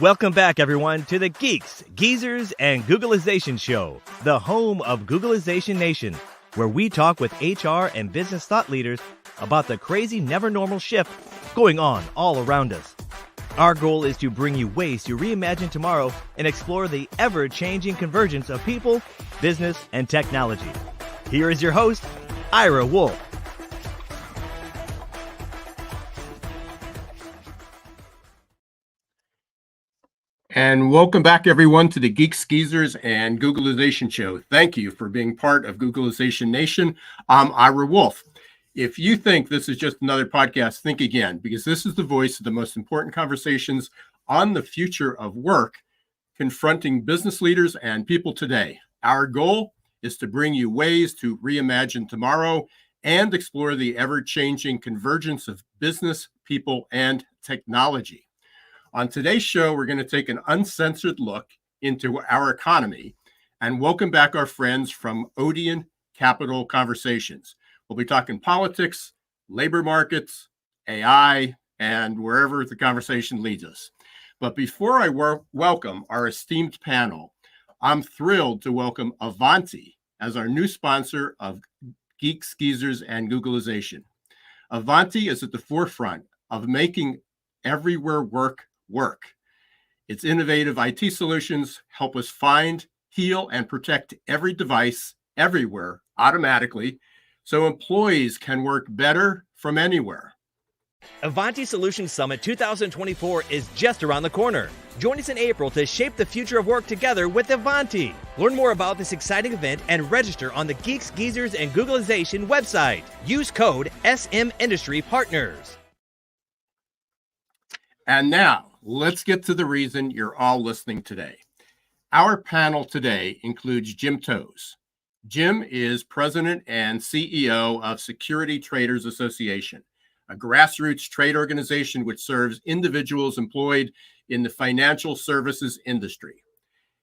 Welcome back, everyone, to the Geeks, Geezers, and Googleization Show, the home of Googleization Nation, where we talk with HR and business thought leaders about the crazy, never normal shift going on all around us. Our goal is to bring you ways to reimagine tomorrow and explore the ever-changing convergence of people, business, and technology. Here is your host, Ira Wolfe. And welcome back, everyone, to the Geeks, Geezers, and Googleization Show. Thank you for being part of Googleization Nation. I'm Ira Wolfe. If you think this is just another podcast, think again, because this is the voice of the most important conversations on the future of work, confronting business leaders and people today. Our goal is to bring you ways to reimagine tomorrow and explore the ever-changing convergence of business, people, and technology. On today's show, we're going to take an uncensored look into our economy and welcome back our friends from Odeon Capital Conversations. We'll be talking politics, labor markets, AI, and wherever the conversation leads us. But before I welcome our esteemed panel, I'm thrilled to welcome Avanti as our new sponsor of Geeks, Geezers, and Googleization. Avanti is at the forefront of making everywhere work. Its innovative IT solutions help us find, heal, and protect every device everywhere automatically so employees can work better from anywhere. Avanti Solutions Summit 2024 is just around the corner. Join us in April to shape the future of work together with Avanti. Learn more about this exciting event and register on the Geeks, Geezers, and Googleization website. Use code SMIndustryPartners. And now, let's get to the reason you're all listening today. Our panel today includes Jim Toes. Jim is president and CEO of Security Traders Association, a grassroots trade organization which serves individuals employed in the financial services industry.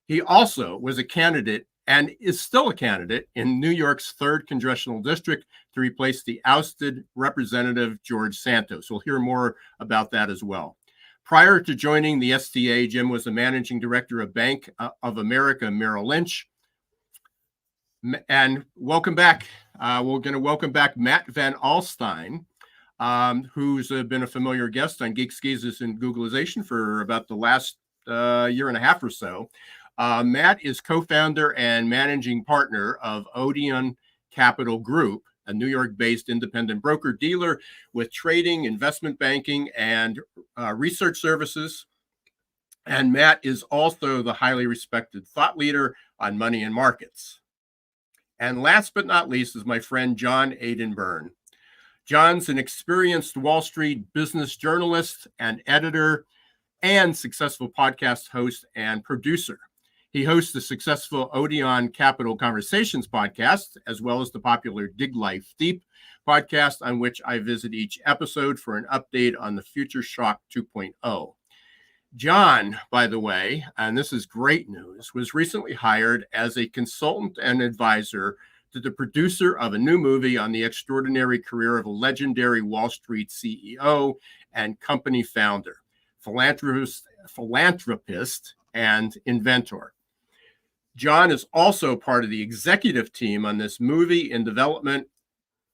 He also was a candidate and is still a candidate in New York's 3rd Congressional District to replace the ousted Representative George Santos. We'll hear more about that as well. Prior to joining the STA, Jim was the managing director of Bank of America Merrill Lynch. And welcome back. We're going to welcome back Matt Van Alstyne, who's been a familiar guest on Geeks, Geezers, and Googleization for about the last year and a half or so. Matt is co-founder and managing partner of Odeon Capital Group, a New York-based independent broker-dealer with trading, investment banking, and research services. And Matt is also the highly respected thought leader on money and markets. And last but not least is my friend John Aidan Byrne. John's an experienced Wall Street business journalist and editor and successful podcast host and producer. He hosts the successful Odeon Capital Conversations podcast, as well as the popular Dig Life Deep podcast, on which I visit each episode for an update on the Future Shock 2.0. John, by the way, and this is great news, was recently hired as a consultant and advisor to the producer of a new movie on the extraordinary career of a legendary Wall Street CEO and company founder, philanthropist, and inventor. John is also part of the executive team on this movie in development.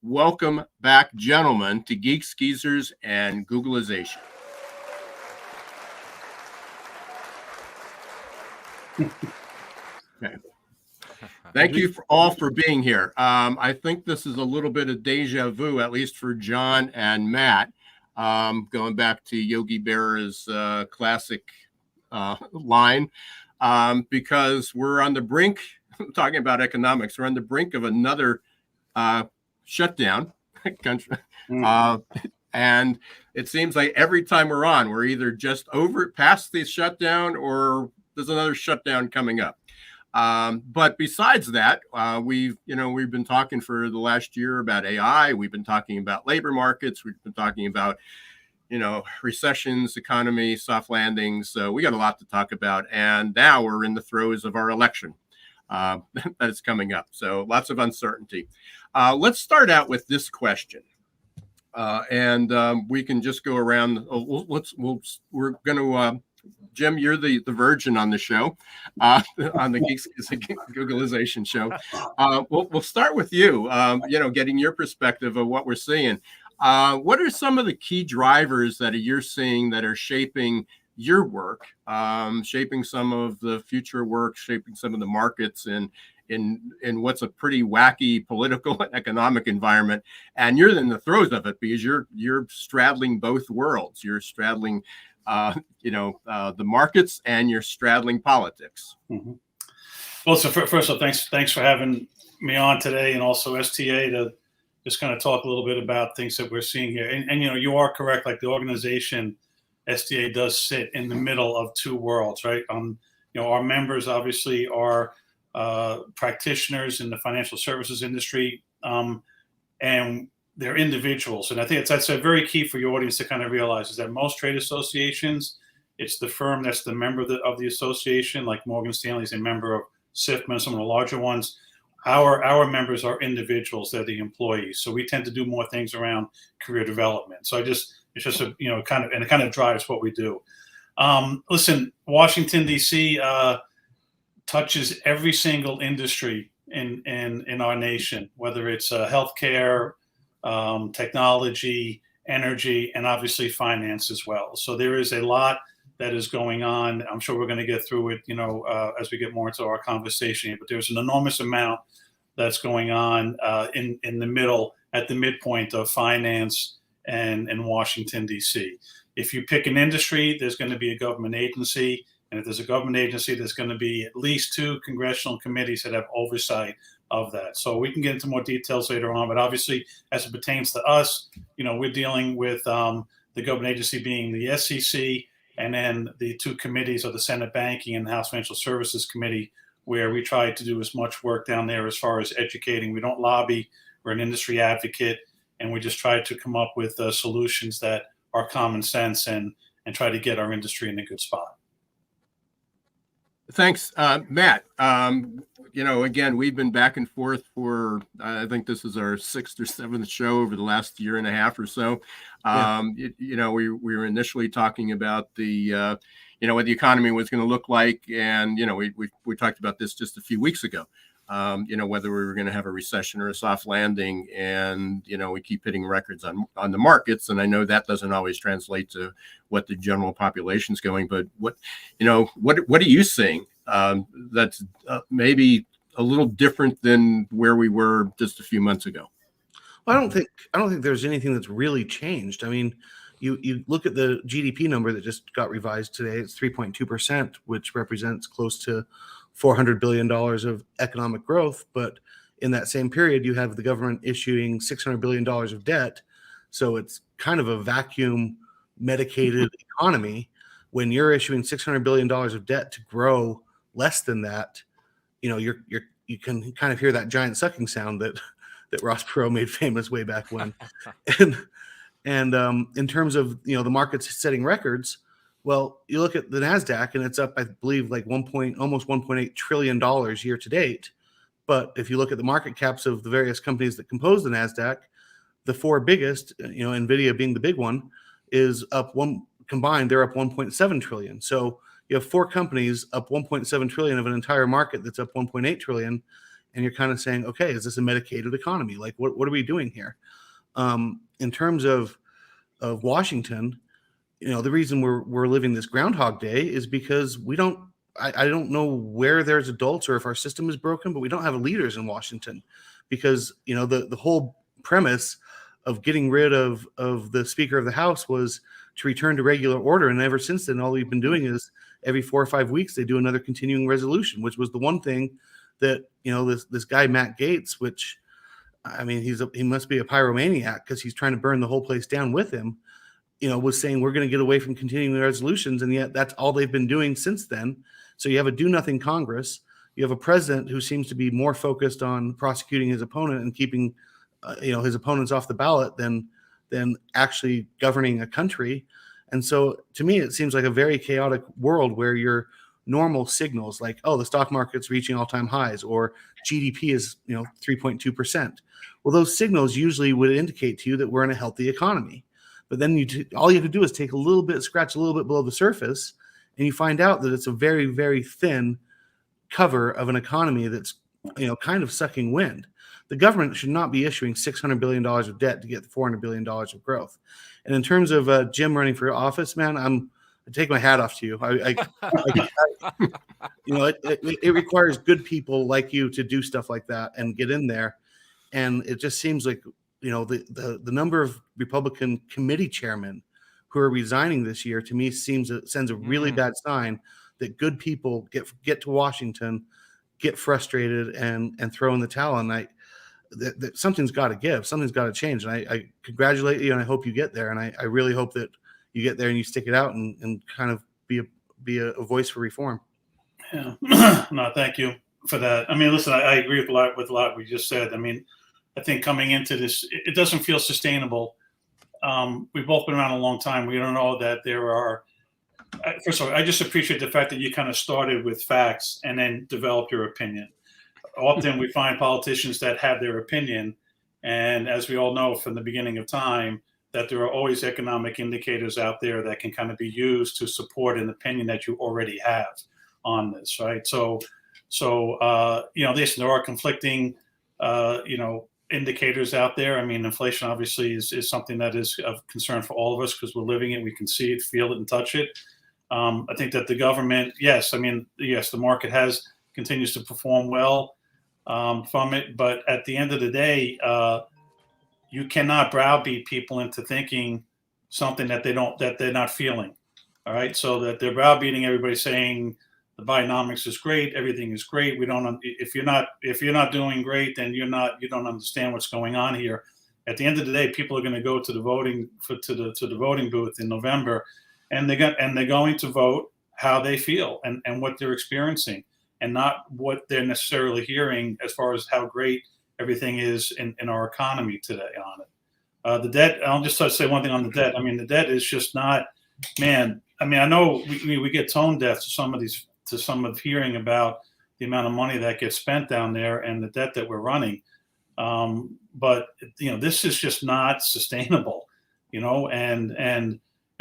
Welcome back, gentlemen, to Geeks, Geezers, and Googleization. Okay. Thank you all for being here. I think this is a little bit of deja vu, at least for John and Matt, going back to Yogi Berra's classic line. Because we're on the brink, talking about economics, we're on the brink of another shutdown. And it seems like every time we're on, we're either just past the shutdown or there's another shutdown coming up. But besides that, we've been talking for the last year about AI. We've been talking about labor markets. We've been talking about recessions, economy, soft landings. So we got a lot to talk about. And now we're in the throes of our election that is coming up. So lots of uncertainty. Let's start out with this question. And we can just go around. We're going to Jim, you're the virgin on the show, on the Geeks Googleization show. We'll start with you. Getting your perspective of what we're seeing. What are some of the key drivers that you're seeing that are shaping your work, shaping some of the future work, shaping some of the markets in what's a pretty wacky political and economic environment? And you're in the throes of it because you're straddling both worlds. You're straddling the markets, and you're straddling politics. Mm-hmm. Well, so first of all, thanks for having me on today, and also STA to just kind of talk a little bit about things that we're seeing here. And you are correct. Like the organization STA does sit in the middle of two worlds, right? Our members obviously are practitioners in the financial services industry, and they're individuals. And I think that's a very key for your audience to kind of realize, is that most trade associations, it's the firm that's the member of the association, like Morgan Stanley is a member of SIFMA, some of the larger ones. Our members are individuals, they're the employees. So we tend to do more things around career development. So it's just it kind of drives what we do. Listen, Washington, D.C. touches every single industry in our nation, whether it's healthcare, technology, energy, and obviously finance as well. So there is a lot that is going on. I'm sure we're going to get through it, as we get more into our conversation here. But there's an enormous amount that's going on in the middle, at the midpoint of finance and Washington, D.C. If you pick an industry, there's going to be a government agency. And if there's a government agency, there's going to be at least 2 congressional committees that have oversight of that. So we can get into more details later on. But obviously, as it pertains to us, we're dealing with the government agency being the SEC, and then the 2 committees are the Senate Banking and the House Financial Services Committee, where we try to do as much work down there as far as educating. We don't lobby. We're an industry advocate, and we just try to come up with solutions that are common sense and try to get our industry in a good spot. Thanks, Matt. Again, we've been back and forth for, I think this is our 6th or 7th show over the last year and a half or so. We were initially talking about the, what the economy was going to look like. And, we talked about this just a few weeks ago, whether we were going to have a recession or a soft landing. And, we keep hitting records on the markets. And I know that doesn't always translate to what the general population's going. But what are you seeing that's maybe a little different than where we were just a few months ago? Well, I don't think there's anything that's really changed. I mean, you look at the GDP number that just got revised today. It's 3.2%, which represents close to $400 billion of economic growth. But in that same period, you have the government issuing $600 billion of debt. So it's kind of a vacuum medicated economy. When you're issuing $600 billion of debt to grow less than that, you can kind of hear that giant sucking sound that Ross Perot made famous way back when. and in terms of the markets setting records, well, you look at the NASDAQ and it's up, I believe, like almost $1.8 trillion year to date. But if you look at the market caps of the various companies that compose the NASDAQ, the 4 biggest, NVIDIA being the big one, is up combined, they're up 1.7 trillion. So you have 4 companies up 1.7 trillion of an entire market that's up 1.8 trillion. And you're kind of saying, okay, is this a medicated economy? Like, what are we doing here? In terms of Washington, the reason we're living this Groundhog Day is because I don't know where there's adults or if our system is broken, but we don't have leaders in Washington, because the whole premise of getting rid of the Speaker of the House was to return to regular order. And ever since then, all we've been doing is every 4 or 5 weeks, they do another continuing resolution, which was the one thing that, this guy, Matt Gaetz, which, I mean, he must be a pyromaniac because he's trying to burn the whole place down with him, was saying we're going to get away from continuing resolutions. And yet that's all they've been doing since then. So you have a do-nothing Congress. You have a president who seems to be more focused on prosecuting his opponent and keeping, his opponents off the ballot than actually governing a country. And so to me, it seems like a very chaotic world where your normal signals like, oh, the stock market's reaching all-time highs, or GDP is 3.2%. Well, those signals usually would indicate to you that we're in a healthy economy. But then all you have to do is take scratch a little bit below the surface, and you find out that it's a very, very thin cover of an economy that's, kind of sucking wind. The government should not be issuing $600 billion of debt to get $400 billion of growth. And in terms of Jim running for office, man, I take my hat off to you. It requires good people like you to do stuff like that and get in there. And it just seems like, the number of Republican committee chairmen who are resigning this year, to me, sends a really bad sign that good people get to Washington, get frustrated, and throw in the towel. And that something's got to give, something's got to change. And I congratulate you, and I hope you get there. And I really hope that you get there and you stick it out and kind of be a voice for reform. Yeah. No, thank you for that. I mean, listen, I agree with a lot we just said. I mean, I think coming into this, it doesn't feel sustainable. We've both been around a long time. We don't know that there are. First of all, I just appreciate the fact that you kind of started with facts and then developed your opinion. Often we find politicians that have their opinion, and as we all know from the beginning of time, that there are always economic indicators out there that can kind of be used to support an opinion that you already have on this, right? So there are conflicting, indicators out there. I mean, inflation obviously is something that is of concern for all of us because we're living it. We can see it, feel it, and touch it. I think that the government, the market continues to perform well from it. But at the end of the day, you cannot browbeat people into thinking something that they're not feeling. All right. So that they're browbeating everybody saying the Bidenomics is great. Everything is great. If you're not doing great, then you don't understand what's going on here. At the end of the day, people are going to go to the voting to the voting booth in November, and they're going to vote how they feel and what they're experiencing, and not what they're necessarily hearing as far as how great everything is in our economy today on it. The debt, I'll just say one thing on the debt. I mean, the debt is just not, man. I mean, I know we get tone deaf to some of hearing about the amount of money that gets spent down there and the debt that we're running. But this is just not sustainable, and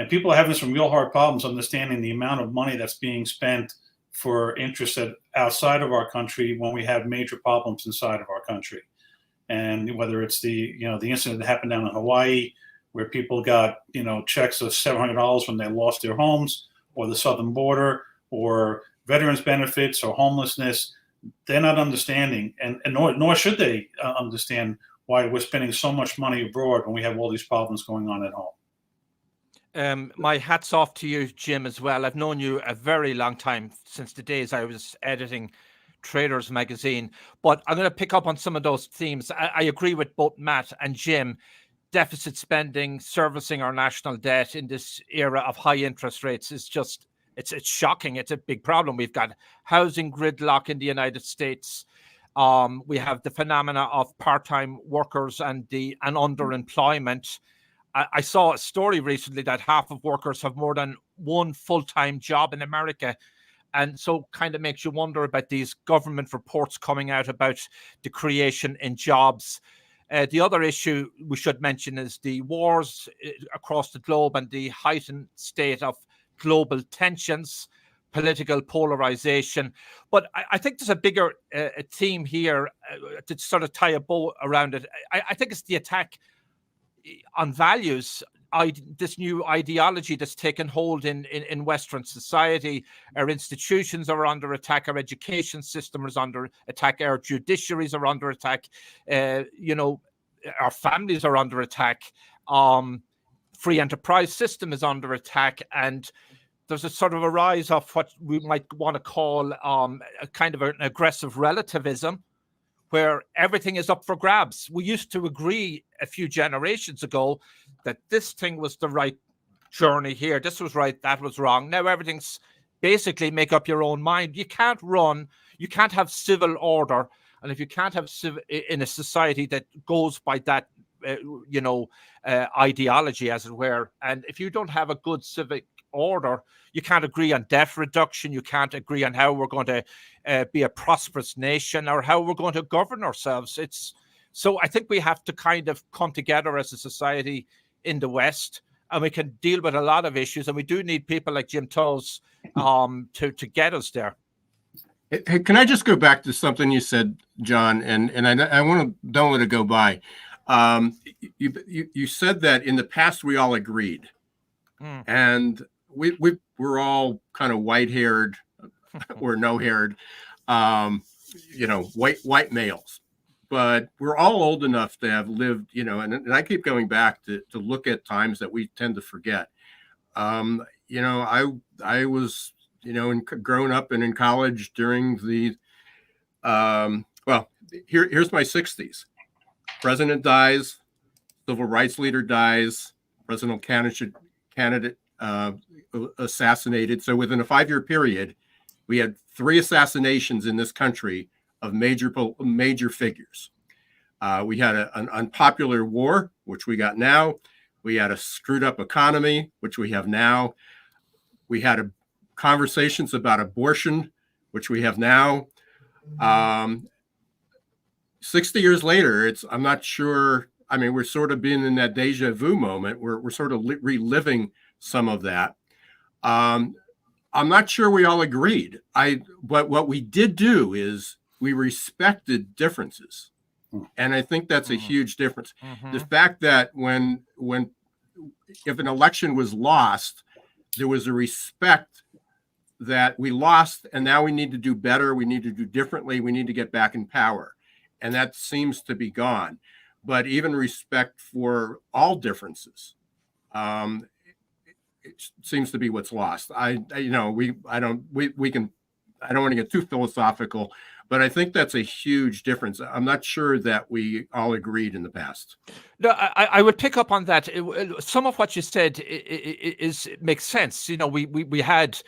people are having some real hard problems understanding the amount of money that's being spent for interests outside of our country when we have major problems inside of our country. And whether it's the incident that happened down in Hawaii, where people got, checks of $700 when they lost their homes, or the southern border, or veterans benefits or homelessness, they're not understanding, and nor should they understand why we're spending so much money abroad when we have all these problems going on at home. My hat's off to you, Jim, as well. I've known you a very long time, since the days I was editing Traders magazine. But I'm going to pick up on some of those themes. I agree with both Matt and Jim. Deficit spending, servicing our national debt in this era of high interest rates is just, it's shocking. It's a big problem. We've got housing gridlock in the United States. We have the phenomena of part-time workers and underemployment. I saw a story recently that half of workers have more than one full-time job in America. And so kind of makes you wonder about these government reports coming out about the creation in jobs. The other issue we should mention is the wars across the globe and the heightened state of global tensions, political polarization. But I think there's a bigger theme here to sort of tie a bow around it. I think it's the attack on values, this new ideology that's taken hold in Western society. Our institutions are under attack. Our education system is under attack. Our judiciaries are under attack. Our families are under attack. Free enterprise system is under attack. And there's a sort of a rise of what we might want to call a kind of an aggressive relativism, where everything is up for grabs. We used to agree a few generations ago that this thing was the right journey here. This was right, that was wrong. Now everything's basically make up your own mind. You can't have civil order. And if you can't have in a society that goes by that, ideology, as it were, and if you don't have a good civic order, you can't agree on debt reduction. You can't agree on how we're going to be a prosperous nation or how we're going to govern ourselves. So I think we have to kind of come together as a society in the West and we can deal with a lot of issues. And we do need people like Jim Toes to get us there. Hey, can I just go back to something you said, John? And I want to don't let it go by. You said that in the past we all agreed, and we're all kind of white-haired or no-haired, white males, but we're all old enough to have lived, and I keep going back to look at times that we tend to forget. I was growing up and in college during the here's my 60s. President dies, civil rights leader dies, presidential candidate assassinated. So within a 5-year period, we had 3 assassinations in this country of major figures. We had an unpopular war, which we got now. We had a screwed up economy, which we have now. We had conversations about abortion, which we have now. 60 years later, I'm not sure. I mean, we're sort of being in that deja vu moment. We're sort of reliving some of that. I'm not sure we all agreed. But what we did do is we respected differences. And I think that's a huge difference. The fact that if an election was lost, there was a respect that we lost, and now we need to do better. We need to do differently. We need to get back in power. And that seems to be gone. But even respect for all differences, it seems to be what's lost. I don't want to get too philosophical, but I think that's a huge difference. I'm not sure that we all agreed in the past. No, I would pick up on that. Some of what you said makes sense. We had,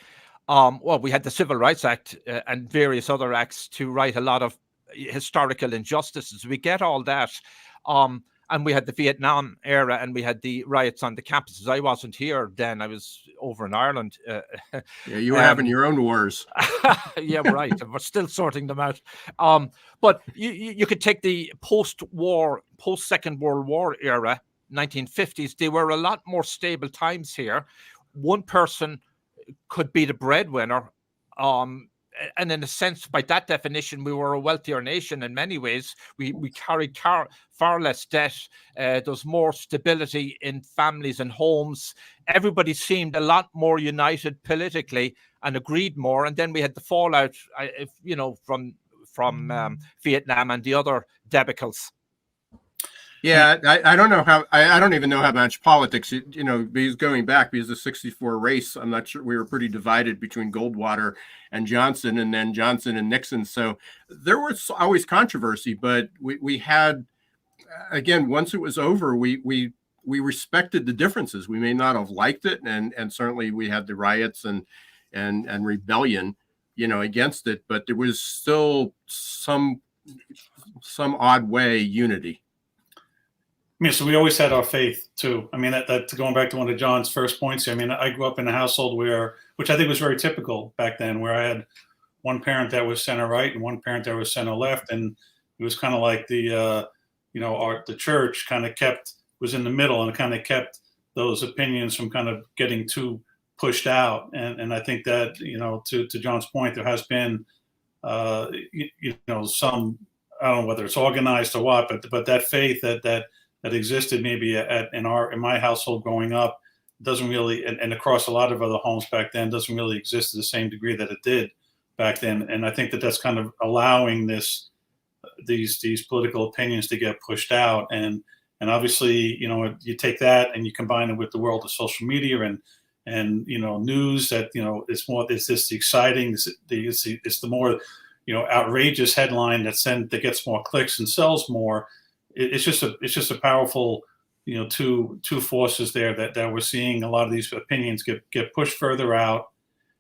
we had the Civil Rights Act and various other acts to right a lot of historical injustices. We get all that. And we had the Vietnam era, and we had the riots on the campuses. I wasn't here then. I was over in Ireland. Yeah, you were having your own wars. Yeah, right. We're still sorting them out. But you could take the post-Second World War era, 1950s. They were a lot more stable times here. One person could be the breadwinner. And in a sense, by that definition, we were a wealthier nation in many ways. We carried far less debt. There's more stability in families and homes. Everybody seemed a lot more united politically and agreed more. And then we had the fallout, from Vietnam and the other debacles. Yeah, I don't know how. I don't even know how much politics. Because going back, because the '64 race, I'm not sure. We were pretty divided between Goldwater and Johnson, and then Johnson and Nixon. So there was always controversy, but we had, again, once it was over, we respected the differences. We may not have liked it, and certainly we had the riots and rebellion, against it, but there was still some odd way unity. I mean, so we always had our faith too. I mean, that going back to one of John's first points here. I mean, I grew up in a household which I think was very typical back then, where I had one parent that was center right and one parent that was center left, and it was kind of like the church kind of was in the middle and kind of kept those opinions from kind of getting too pushed out. And I think that to John's point, there has been some, I don't know whether it's organized or what, but that faith that existed maybe in my household growing up doesn't really, and across a lot of other homes back then, doesn't really exist to the same degree that it did back then. And I think that's kind of allowing these political opinions to get pushed out. And obviously, you take that and you combine it with the world of social media and news that, it's this exciting, it's the more, outrageous headline that gets more clicks and sells more. It's just a powerful, two forces there that we're seeing a lot of these opinions get pushed further out,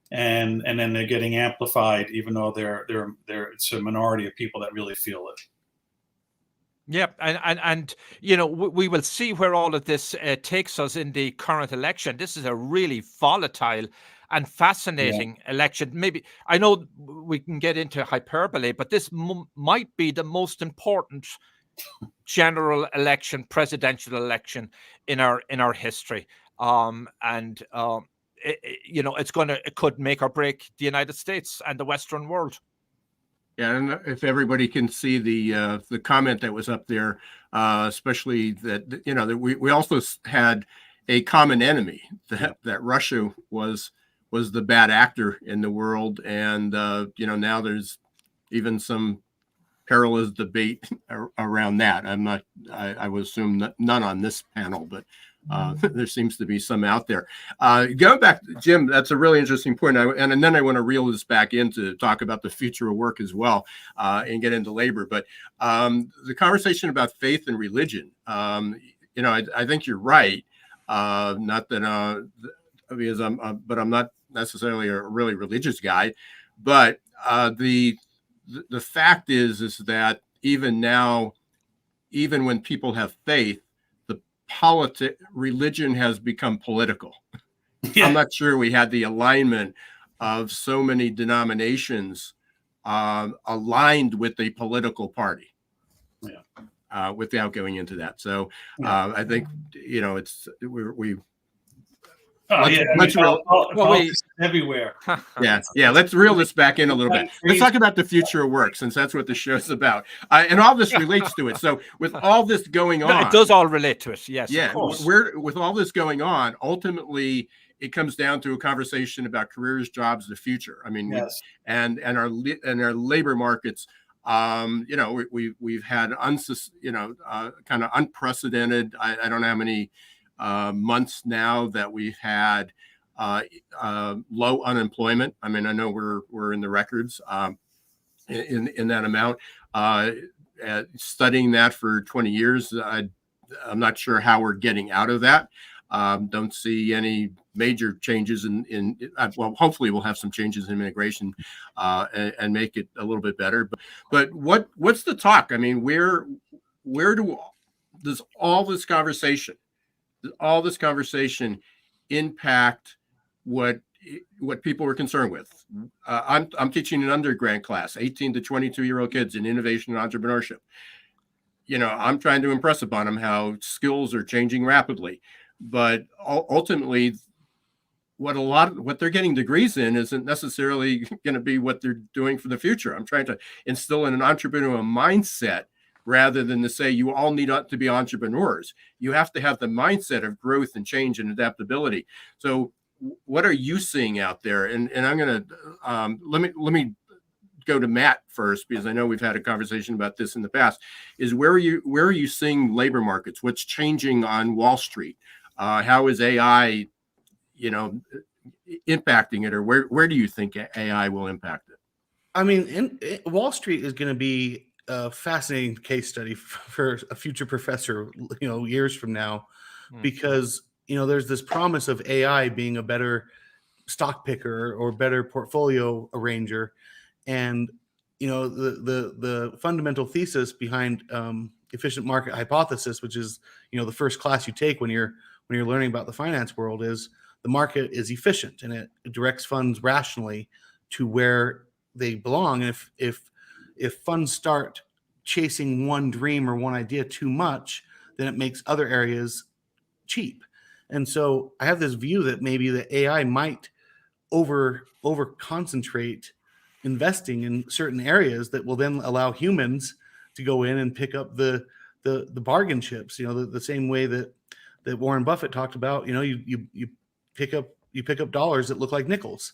and then they're getting amplified, even though it's a minority of people that really feel it. Yep, and we will see where all of this takes us in the current election. This is a really volatile and fascinating election. Maybe, I know we can get into hyperbole, but this might be the most important general election, presidential election in our history. and it could make or break the United States and the Western world. Yeah, and if everybody can see the comment that was up there, especially that that we also had a common enemy, that Russia was the bad actor in the world, and now there's even some perilous debate around that. I would assume none on this panel, but there seems to be some out there. Going back, Jim, that's a really interesting point. And then I want to reel this back in to talk about the future of work as well, and get into labor. But the conversation about faith and religion, I think you're right. Not that because I'm not necessarily a really religious guy, but the fact is that even now, even when people have faith, religion has become political. Yeah. I'm not sure we had the alignment of so many denominations aligned with a political party. Yeah. Without going into that, so I think we. Everywhere. Yeah. Let's reel this back in a little bit. Let's talk about the future of work, since that's what the show's about, and all this relates to it. So, with all this going on, it does all relate to it. Yes. Yeah. With all this going on, ultimately, it comes down to a conversation about careers, jobs, the future. I mean, yes. and our labor markets. We've had kind of unprecedented. I don't know how many months now that we've had low unemployment. I mean, I know we're in the records in that amount. Studying that for 20 years, I'm not sure how we're getting out of that. Don't see any major changes in well, hopefully we'll have some changes in immigration and make it a little bit better. But what's the talk? I mean, where does all this conversation impact what people are concerned with? I'm teaching an undergrad class, 18 to 22-year-old kids in innovation and entrepreneurship. I'm trying to impress upon them how skills are changing rapidly, but ultimately, what they're getting degrees in isn't necessarily going to be what they're doing for the future. I'm trying to instill in an entrepreneurial mindset, rather than to say you all need to be entrepreneurs. You have to have the mindset of growth and change and adaptability. So what are you seeing out there? And I'm going to let me go to Matt first, because I know we've had a conversation about this in the past. Is where are you seeing labor markets? What's changing on Wall Street? How is AI, impacting it, or where do you think AI will impact it? I mean, Wall Street is going to be a fascinating case study for a future professor, years from now, because there's this promise of AI being a better stock picker or better portfolio arranger, and the fundamental thesis behind efficient market hypothesis, which is the first class you take when you're learning about the finance world, is the market is efficient and it directs funds rationally to where they belong. And if funds start chasing one dream or one idea too much, then it makes other areas cheap. And so I have this view that maybe the AI might over concentrate investing in certain areas that will then allow humans to go in and pick up the bargain chips, the same way that Warren Buffett talked about. You pick up dollars that look like nickels.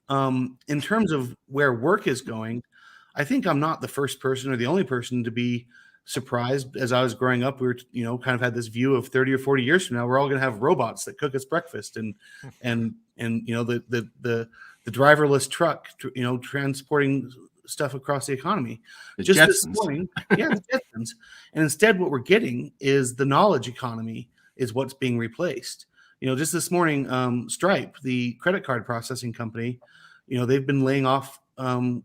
In terms of where work is going, I think I'm not the first person or the only person to be surprised. As I was growing up, we were, kind of had this view of 30 or 40 years from now, we're all going to have robots that cook us breakfast and the driverless truck, transporting stuff across the economy. Just this morning, the Jetsons. And instead, what we're getting is the knowledge economy is what's being replaced. Just this morning, Stripe, the credit card processing company, they've been laying off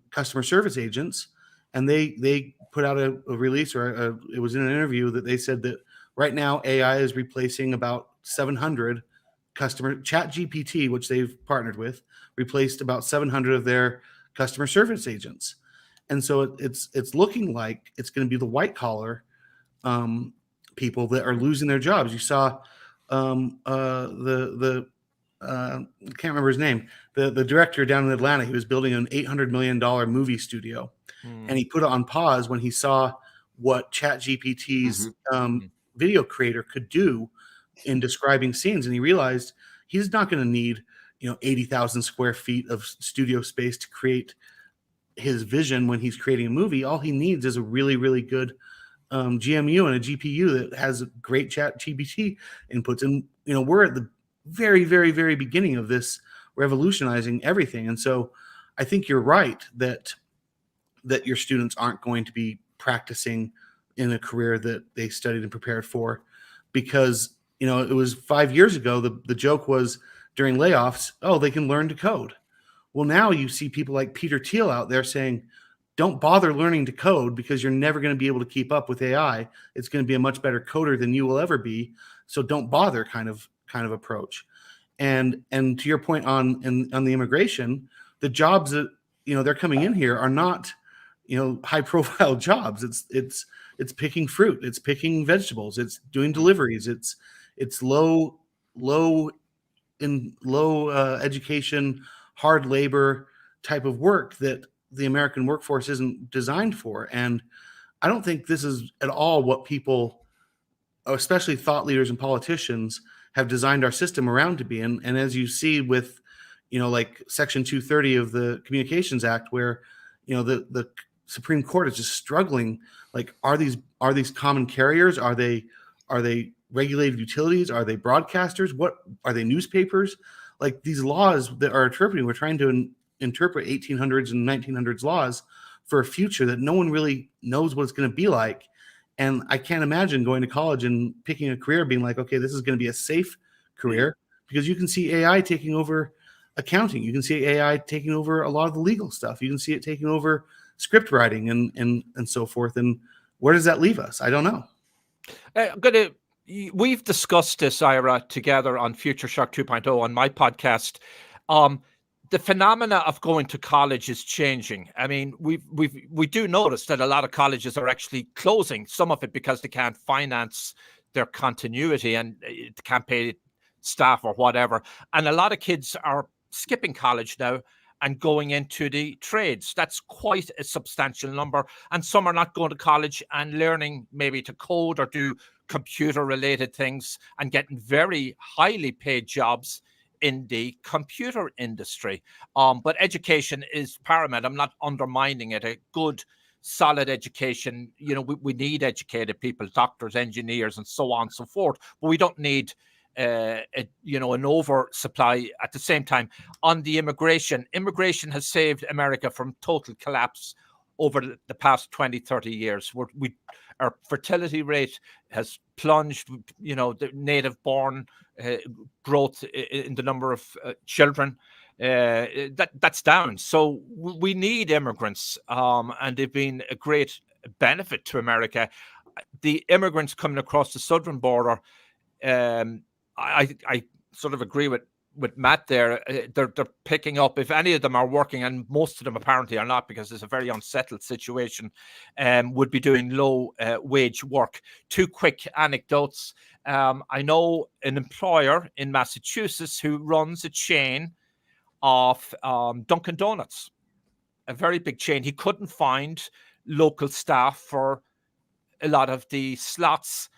customer service agents, and they put out a release, or it was in an interview that they said that right now AI is replacing about 700 customer ChatGPT, which they've partnered with, replaced about 700 of their customer service agents. And so it's looking like it's going to be the white collar people that are losing their jobs. You saw I can't remember his name. The director down in Atlanta, he was building an $800 million movie studio, and he put it on pause when he saw what ChatGPT's video creator could do in describing scenes, and he realized he's not going to need 80,000 square feet of studio space to create his vision when he's creating a movie. All he needs is a really, really good GMU and a GPU that has great ChatGPT inputs. And we're at the very, very, very beginning of this revolutionizing everything. And so I think you're right that your students aren't going to be practicing in a career that they studied and prepared for, because it was 5 years ago, the joke was during layoffs, oh, they can learn to code. Well, now you see people like Peter Thiel out there saying, don't bother learning to code because you're never going to be able to keep up with AI. It's going to be a much better coder than you will ever be. So don't bother kind of approach. And to your point on the immigration, the jobs that they're coming in here are not high profile jobs. It's picking fruit, it's picking vegetables, it's doing deliveries, it's low education, hard labor type of work that the American workforce isn't designed for. And I don't think this is at all what people, especially thought leaders and politicians, have designed our system around to be. And as you see with, like Section 230 of the Communications Act, where, the Supreme Court is just struggling. Like, are these common carriers? Are they regulated utilities? Are they broadcasters? What are they, newspapers? Like, these laws that are interpreting, we're trying to interpret 1800s and 1900s laws for a future that no one really knows what it's going to be like. And I can't imagine going to college and picking a career being like, okay, this is going to be a safe career, because you can see AI taking over accounting. You can see AI taking over a lot of the legal stuff. You can see it taking over script writing and so forth. And where does that leave us? I don't know. We've discussed this, Ira, together on Future Shock 2.0 on my podcast. The phenomena of going to college is changing. I mean, we do notice that a lot of colleges are actually closing, some of it because they can't finance their continuity and can't pay staff or whatever. And a lot of kids are skipping college now and going into the trades. That's quite a substantial number. And some are not going to college and learning maybe to code or do computer related things and getting very highly paid jobs in the computer industry. But education is paramount. I'm not undermining it. A good, solid education, we need educated people, doctors, engineers, and so on and so forth. But we don't need an oversupply at the same time. On the immigration has saved America from total collapse over the past 20, 30 years. Our fertility rate has plunged, the native born growth in the number of children, that's down. So we need immigrants, and they've been a great benefit to America. The immigrants coming across the southern border, I sort of agree with Matt there. They're picking up, if any of them are working, and most of them apparently are not, because it's a very unsettled situation, would be doing low wage work. Two quick anecdotes. I know an employer in Massachusetts who runs a chain of Dunkin' Donuts, a very big chain. He couldn't find local staff for a lot of the slots,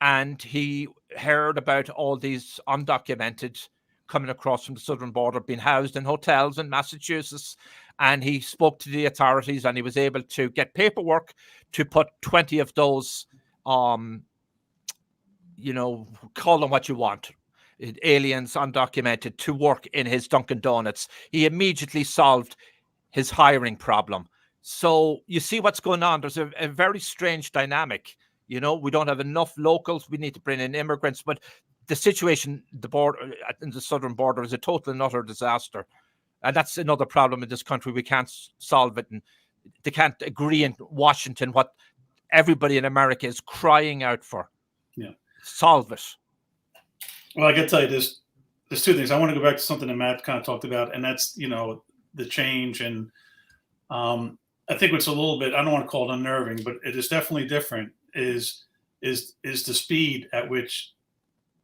and he heard about all these undocumented coming across from the southern border, being housed in hotels in Massachusetts. And he spoke to the authorities, and he was able to get paperwork to put 20 of those, call them what you want, aliens, undocumented, to work in his Dunkin' Donuts. He immediately solved his hiring problem. So you see what's going on. There's a very strange dynamic. We don't have enough locals. We need to bring in immigrants, but the situation in the southern border is a total and utter disaster. And that's another problem in this country. We can't solve it. And they can't agree in Washington what everybody in America is crying out for. Yeah. Solve it. Well, I can tell you there's two things. I want to go back to something that Matt kind of talked about, and that's, the change. And I think what's a little bit, I don't want to call it unnerving, but it is definitely different, is the speed at which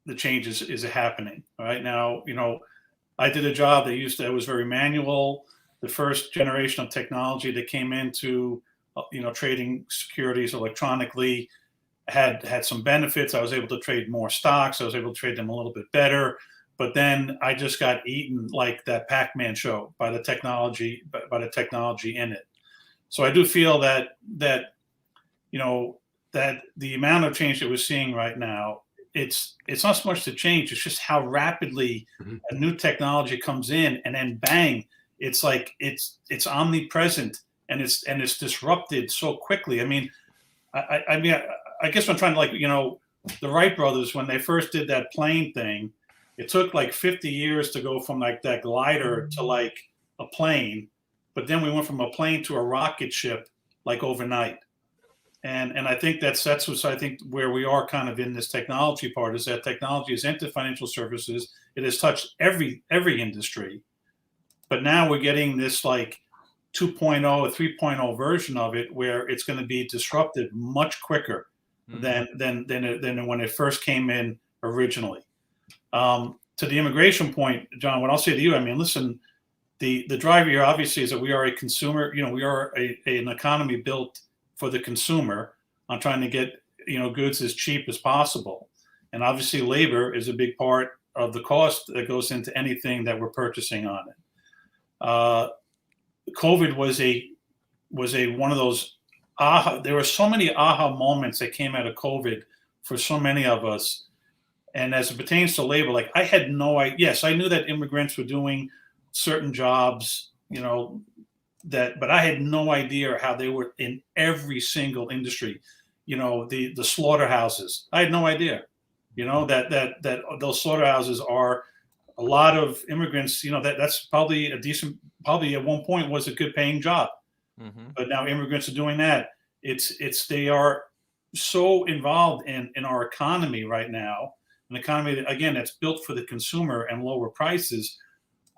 the change is happening. Right now, I did a job that was very manual. The first generation of technology that came into trading securities electronically had some benefits. I was able to trade more stocks. I was able to trade them a little bit better. But then I just got eaten like that Pac-Man show by the technology in it. So I do feel that that the amount of change that we're seeing right now, it's not so much the change, it's just how rapidly a new technology comes in, and then bang, it's like it's omnipresent, and it's disrupted so quickly. I mean, I guess I'm trying to, the Wright brothers, when they first did that plane thing, it took like 50 years to go from like that glider to like a plane, but then we went from a plane to a rocket ship like overnight. And I think that's what I think where we are kind of in this technology part, is that technology is into financial services. It has touched every industry, but now we're getting this like 2.0 or 3.0 version of it, where it's going to be disrupted much quicker than when it first came in originally. To the immigration point, John, what I'll say to you, I mean, listen, the driver here obviously is that we are a consumer. We are an economy built for the consumer on trying to get goods as cheap as possible, and obviously labor is a big part of the cost that goes into anything that we're purchasing on it. COVID was one of those aha. There were so many aha moments that came out of COVID for so many of us. And as it pertains to labor, like I had no idea. Yes, I knew that immigrants were doing certain jobs, but I had no idea how they were in every single industry. The slaughterhouses. I had no idea. That those slaughterhouses are a lot of immigrants. That's probably probably at one point was a good paying job, but now immigrants are doing that. They are so involved in our economy right now. An economy that, again, that's built for the consumer and lower prices.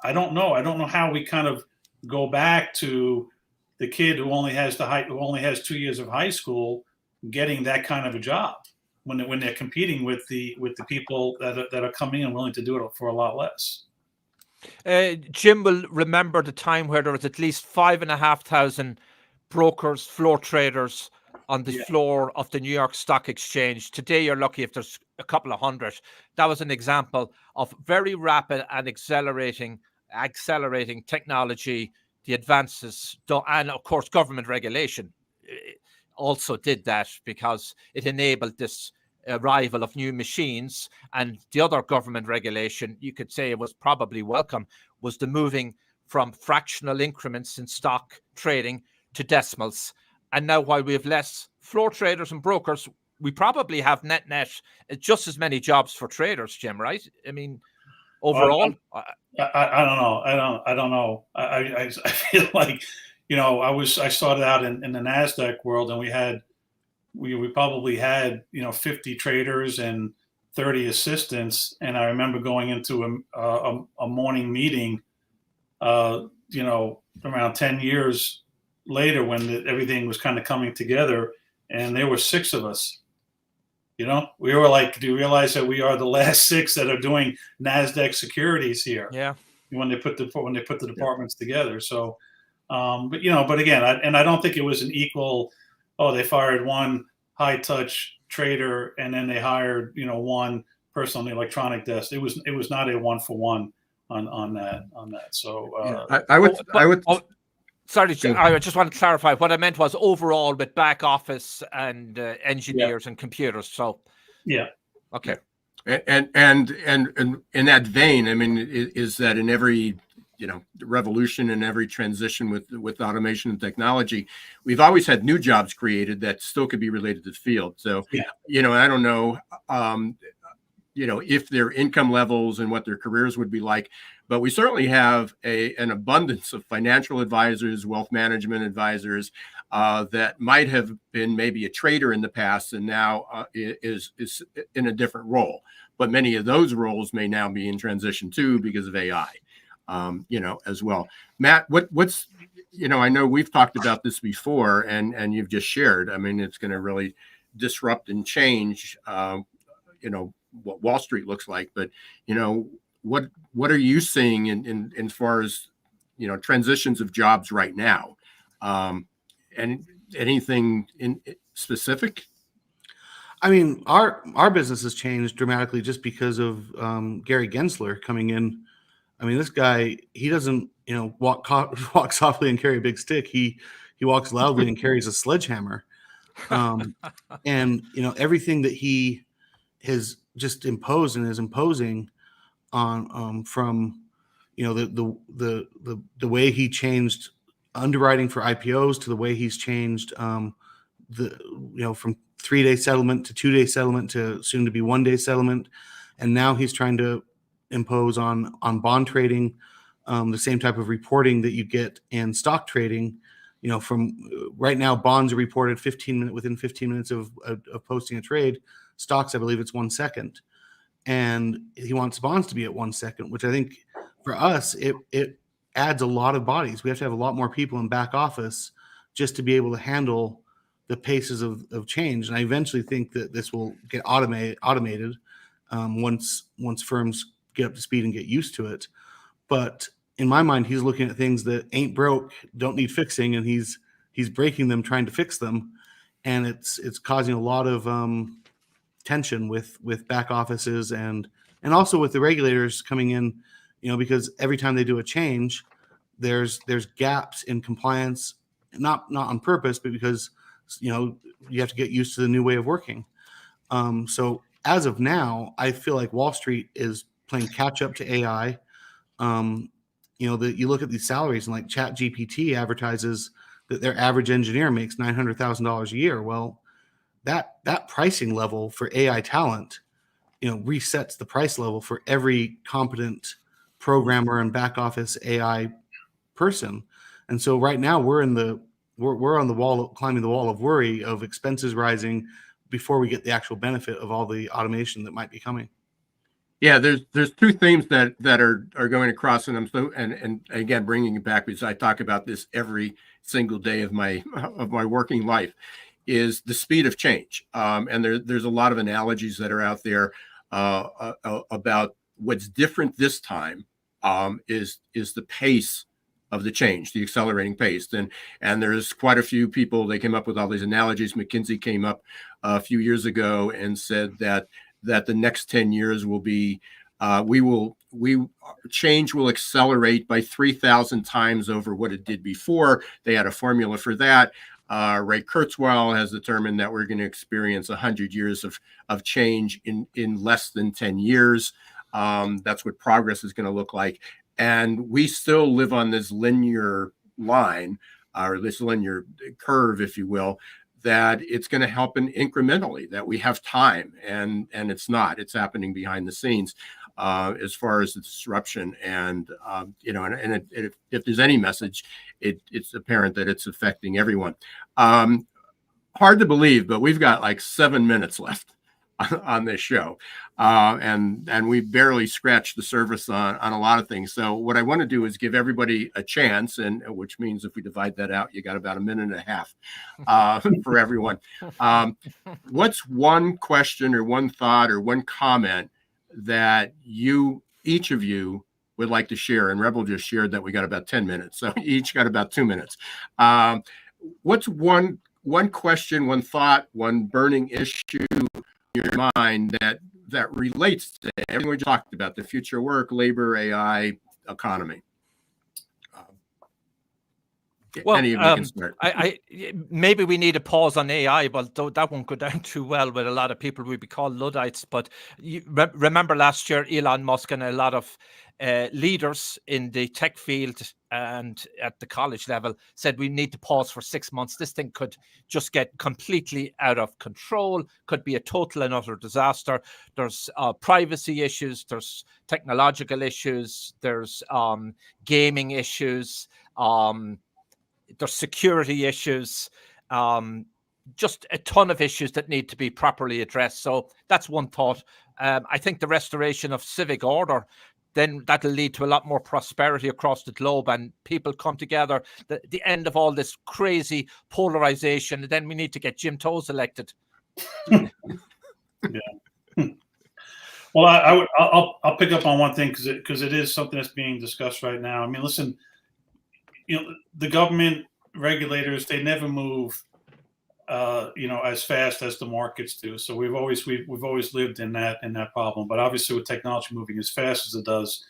I don't know how we kind of go back to the kid who only has 2 years of high school getting that kind of a job when they're competing with the people that are coming and willing to do it for a lot less. Jim will remember the time where there was at least 5,500 brokers, floor traders on the floor of the New York Stock Exchange. Today, you're lucky if there's a couple of hundred. That was an example of very rapid and accelerating technology, the advances, and of course, government regulation also did that, because it enabled this arrival of new machines. And the other government regulation, you could say it was probably welcome, was the moving from fractional increments in stock trading to decimals. And now, while we have less floor traders and brokers, we probably have net just as many jobs for traders, Jim, right? I mean, overall, I don't know. I feel like, I started out in the NASDAQ world, and we probably had 50 traders and 30 assistants. And I remember going into a morning meeting, around 10 years later, when everything was kind of coming together, and there were 6 of us. We were like, do you realize that we are the last 6 that are doing NASDAQ securities here? Yeah. When they put the departments together. So, but again, I don't think it was an equal. Oh, they fired one high touch trader and then they hired one person on the electronic desk. It was not a 1-for-1 on that. So I would. Sorry, I just want to clarify. What I meant was overall with back office and engineers and computers. So, yeah. Okay. And in that vein, I mean, is that in every revolution and every transition with automation and technology, we've always had new jobs created that still could be related to the field. So, I don't know, if their income levels and what their careers would be like, but we certainly have an abundance of financial advisors, wealth management advisors that might have been maybe a trader in the past and now is in a different role. But many of those roles may now be in transition too because of AI, as well. Matt, what's I know we've talked about this before, and you've just shared. I mean, it's going to really disrupt and change, what Wall Street looks like, but what are you seeing in far as transitions of jobs right now, and anything in specific? I mean, our business has changed dramatically just because of Gary Gensler coming in. I mean, this guy, he doesn't walk softly and carry a big stick. He walks loudly and carries a sledgehammer. And everything that he has just imposed and is imposing on from the way he changed underwriting for IPOs to the way he's changed from 3-day settlement to 2-day settlement to soon to be 1-day settlement, and now he's trying to impose on bond trading the same type of reporting that you get in stock trading. From right now, bonds are reported within 15 minutes of posting a trade. Stocks, I believe it's 1 second. And he wants bonds to be at 1 second, which I think for us, it adds a lot of bodies. We have to have a lot more people in back office just to be able to handle the paces of change. And I eventually think that this will get automated once firms get up to speed and get used to it. But in my mind, he's looking at things that ain't broke, don't need fixing, and he's breaking them, trying to fix them. And it's causing a lot of tension with back offices and also with the regulators coming in, because every time they do a change, there's gaps in compliance, not on purpose, but because you have to get used to the new way of working. So as of now, I feel like Wall Street is playing catch up to AI. You look at these salaries, and like ChatGPT advertises that their average engineer makes $900,000 a year. Well, that pricing level for AI talent, resets the price level for every competent programmer and back office AI person. And so right now we're on the wall, climbing the wall of worry of expenses rising before we get the actual benefit of all the automation that might be coming. Yeah, there's two themes that are going across, and and again bringing it back, because I talk about this every single day of my working life, is the speed of change. And there's a lot of analogies that are out there about what's different this time is the pace of the change, the accelerating pace. And there's quite a few people, they came up with all these analogies. McKinsey came up a few years ago and said that the next 10 years will be, change will accelerate by 3,000 times over what it did before. They had a formula for that. Ray Kurzweil has determined that we're going to experience 100 years of change in less than 10 years. That's what progress is going to look like. And we still live on this linear line, or this linear curve, if you will, that it's going to happen incrementally, that we have time, and it's not. It's happening behind the scenes as far as the disruption. And, if there's any message, it's apparent that it's affecting everyone. Hard to believe, but we've got like 7 minutes left on this show. And we barely scratched the surface on a lot of things. So what I want to do is give everybody a chance, and which means if we divide that out, you got about 1.5 minutes for everyone. What's one question or one thought or one comment that each of you would like to share? And Rebel just shared that we got about 10 minutes. So each got about 2 minutes. What's one question, one thought, one burning issue in your mind that relates to everything we talked about, the future of work, labor, AI, economy? Well, any of you can start. Maybe we need a pause on AI, but that won't go down too well with a lot of people. We'd be called Luddites. But remember last year, Elon Musk and a lot of leaders in the tech field and at the college level said we need to pause for 6 months. This thing could just get completely out of control, could be a total and utter disaster. There's privacy issues, there's technological issues, there's gaming issues, there's security issues, just a ton of issues that need to be properly addressed. So that's one thought. I think the restoration of civic order, then that'll lead to a lot more prosperity across the globe, and people come together. The end of all this crazy polarization, and then we need to get Jim Toes elected. Yeah. Well, I'll pick up on one thing because it is something that's being discussed right now. I mean, listen, the government regulators, they never move, as fast as the markets do. So we've always lived in that problem. But obviously, with technology moving as fast as it does,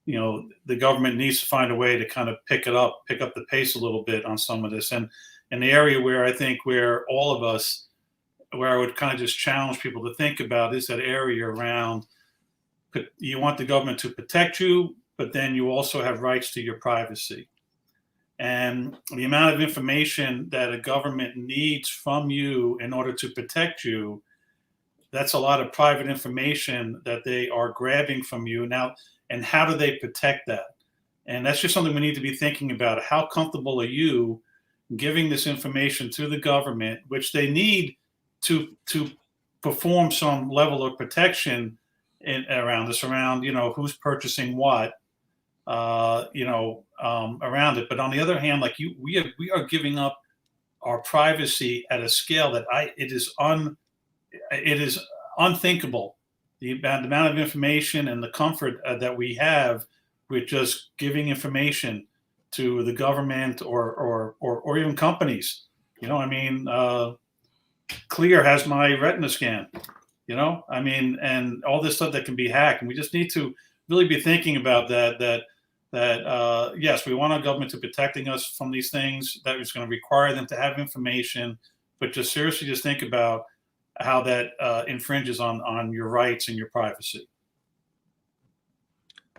the government needs to find a way to kind of pick up the pace a little bit on some of this. And the area where I think where all of us, where I would kind of just challenge people to think about is that area around, you want the government to protect you, but then you also have rights to your privacy. And the amount of information that a government needs from you in order to protect you, that's a lot of private information that they are grabbing from you now. And how do they protect that? And that's just something we need to be thinking about. How comfortable are you giving this information to the government, which they need to perform some level of protection around this, around who's purchasing what, around it. But on the other hand, like we are giving up our privacy at a scale that it is unthinkable. The amount of information and the comfort that we have with just giving information to the government or even companies. Clear has my retina scan, and all this stuff that can be hacked. And we just need to really be thinking about that yes, we want our government to be protecting us from these things. That is going to require them to have information, but just seriously just think about how that infringes on your rights and your privacy.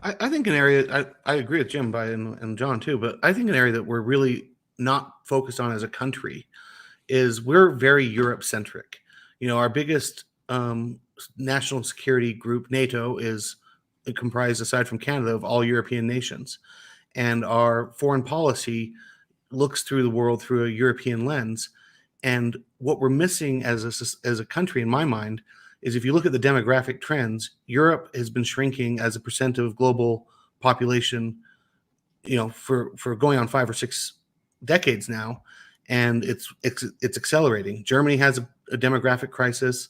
I think an area, I agree with Jim and John too, but I think an area that we're really not focused on as a country is we're very Europe centric. Our biggest national security group, NATO, is comprised, aside from Canada, of all European nations. And our foreign policy looks through the world through a European lens. And what we're missing as a country, in my mind, is if you look at the demographic trends, Europe has been shrinking as a percent of global population, for going on 5 or 6 decades now. And it's accelerating. Germany has a demographic crisis.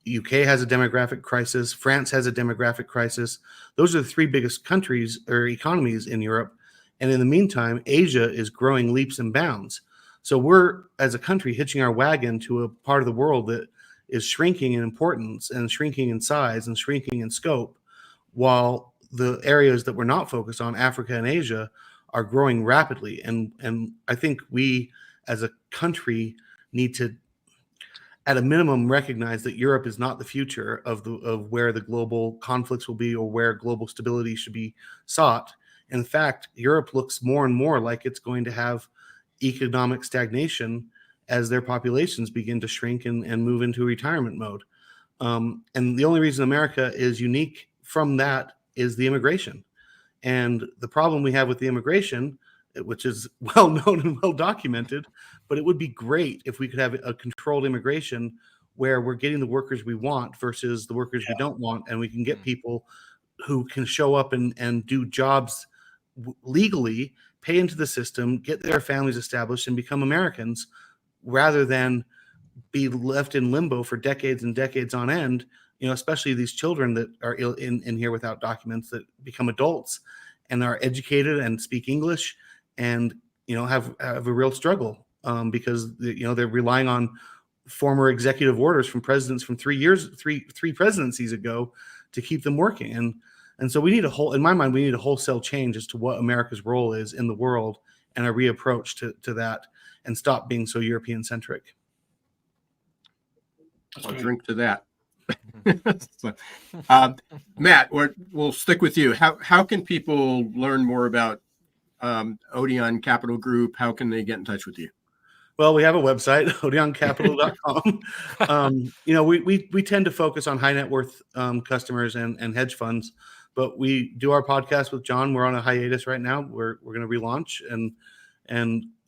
UK has a demographic crisis. France has a demographic crisis. Those are the 3 biggest countries or economies in Europe. And in the meantime, Asia is growing leaps and bounds. So we're, as a country, hitching our wagon to a part of the world that is shrinking in importance and shrinking in size and shrinking in scope, while the areas that we're not focused on, Africa and Asia, are growing rapidly. And I think we, as a country, need to, at a minimum, recognize that Europe is not the future of where the global conflicts will be or where global stability should be sought. In fact, Europe looks more and more like it's going to have economic stagnation as their populations begin to shrink and move into retirement mode. And the only reason America is unique from that is the immigration. And the problem we have with the immigration, which is well known and well documented, but it would be great if we could have a controlled immigration where we're getting the workers we want versus the workers we don't want. And we can get people who can show up and do jobs legally, pay into the system, get their families established, and become Americans, rather than be left in limbo for decades and decades on end, especially these children that are in here without documents that become adults and are educated and speak English and, have a real struggle because, they're relying on former executive orders from presidents from 3 presidencies ago to keep them working. And so we need in my mind, we need a wholesale change as to what America's role is in the world and a reapproach to that, and stop being so European centric. I'll drink to that. So, Matt, we'll stick with you. How can people learn more about Odeon Capital Group? How can they get in touch with you? Well, we have a website, odeoncapital.com. We tend to focus on high net worth customers and hedge funds, but we do our podcast with John. We're on a hiatus right now. We're going to relaunch, and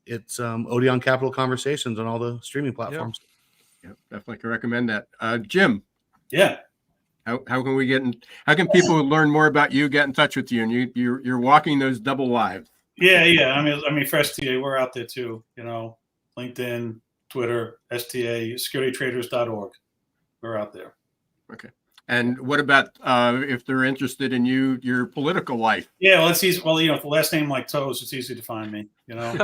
it's Odeon Capital Conversations on all the streaming platforms. Yep, definitely can recommend that. Jim. Yeah. How can we how can people learn more about you, get in touch with you? And you're walking those double lives. Yeah. I mean, for STA, we're out there too. LinkedIn, Twitter, STA, securitytraders.org. We're out there. Okay. And what about if they're interested in your political life? Yeah, well, it's easy. Well, you know, with the last name like Toes, it's easy to find me. You know,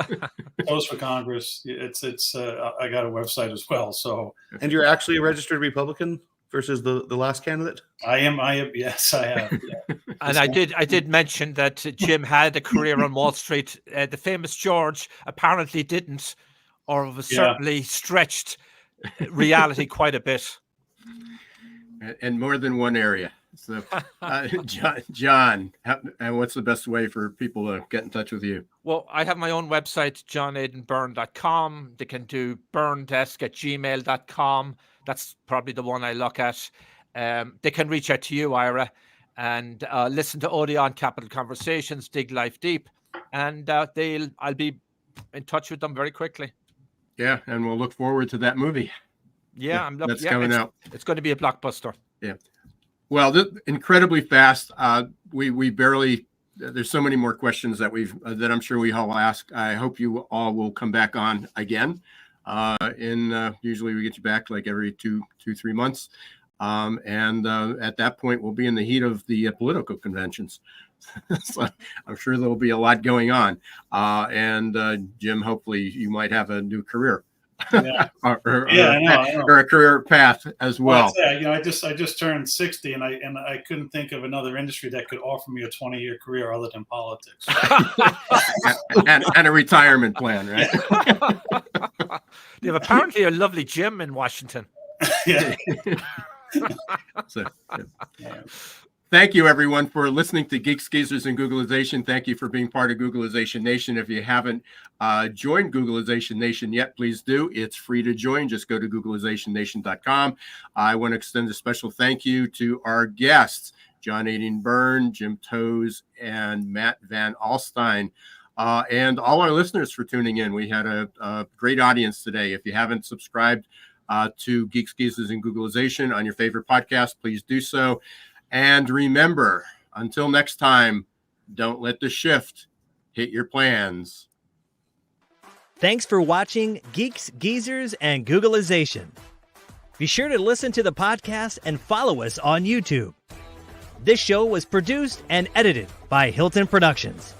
Toes for Congress. It's I got a website as well. So. And you're actually a registered Republican versus the last candidate? I am. Yes, I have. Yeah. And I did mention that Jim had a career on Wall Street. The famous George apparently didn't, or was certainly stretched reality quite a bit. In more than one area. So, John, and what's the best way for people to get in touch with you? Well, I have my own website, johnaidanbyrne.com. They can do byrnedesk@gmail.com. That's probably the one I look at. They can reach out to you, Ira, and listen to Odeon Capital Conversations, dig life deep, and I'll be in touch with them very quickly. Yeah, and we'll look forward to that movie. Yeah, I'm looking. That's coming out. It's going to be a blockbuster. Yeah. Well, incredibly fast. We barely. There's so many more questions that I'm sure we all ask. I hope you all will come back on again. Usually we get you back like every 2-3 months. And at that point, we'll be in the heat of the political conventions. So I'm sure there'll be a lot going on. And Jim, hopefully you might have a new career. Yeah. or a career path as well. You know, I just turned 60, and I couldn't think of another industry that could offer me a 20-year career other than politics. and a retirement plan, right? You have apparently a lovely gym in Washington. Yeah. So, yeah. Thank you, everyone, for listening to Geeks, Geezers, and Googlization. Thank you for being part of Googlization Nation. If you haven't joined Googlization Nation yet, please do. It's free to join. Just go to googlizationnation.com. I want to extend a special thank you to our guests, John Aidan Byrne, Jim Toes, and Matt Van Alstyne, and all our listeners for tuning in. We had a great audience today. If you haven't subscribed to Geeks, Geezers, and Googlization on your favorite podcast, please do so. And remember, until next time, don't let the shift hit your plans. Thanks for watching Geeks, Geezers, and Googlization. Be sure to listen to the podcast and follow us on YouTube. This show was produced and edited by Hilton Productions.